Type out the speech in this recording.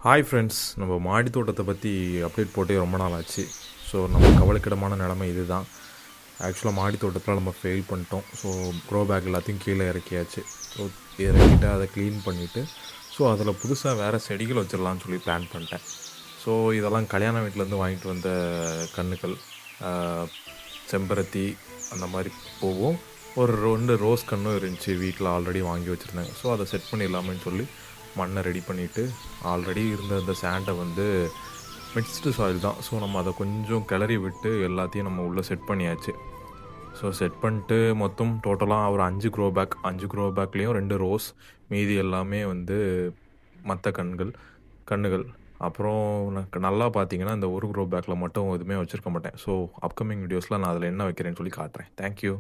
Hi friends, நம்ம மாடி தோட்டத்தை பற்றி அப்டேட் போட்டே ரொம்ப நாள் ஆச்சு. ஸோ நம்ம கவலைக்கிடமான நிலைமை இது தான். ஆக்சுவலாக மாடி தோட்டத்தில் நம்ம ஃபெயில் பண்ணிட்டோம். ஸோ க்ரோ பேக் எல்லாத்தையும் கீழே இறக்கியாச்சு. ஸோ இறக்கிட்டு அதை க்ளீன் பண்ணிவிட்டு ஸோ அதில் புதுசாக வேறு செடிகள் வச்சிடலான்னு சொல்லி பிளான் பண்ணிட்டேன். ஸோ இதெல்லாம் கல்யாண வீட்டிலேருந்து வாங்கிட்டு வந்த கன்றுகள், செம்பருத்தி அந்த மாதிரி பூவும் ஒரு 2 ரோஸ் கன்றும் இருந்துச்சு வீட்டில் ஆல்ரெடி வாங்கி வச்சுருந்தேன். ஸோ அதை செட் பண்ணிடலாமேன்னு சொல்லி மண்ணை ரெடி பண்ணிவிட்டு ஆல்ரெடி இருந்த அந்த சாண்டை வந்து மிக்ஸ்டு சாயில் தான். ஸோ நம்ம அதை கொஞ்சம் கிளறி விட்டு எல்லாத்தையும் நம்ம உள்ளே செட் பண்ணியாச்சு. ஸோ செட் பண்ணிட்டு மொத்தம் டோட்டலாக ஒரு 5 க்ரோ பேக்லேயும் 2 ரோஸ், மீதி எல்லாமே வந்து மற்ற கன்றுகள். அப்புறம் நல்லா பார்த்தீங்கன்னா இந்த ஒரு க்ரோ பேக்கில் மட்டும் எதுவுமே வச்சுருக்க மாட்டேன். ஸோ அப்கமிங் வீடியோஸில் நான் அதில் என்ன வைக்கிறேன்னு சொல்லி காட்டுறேன். தேங்க்யூ.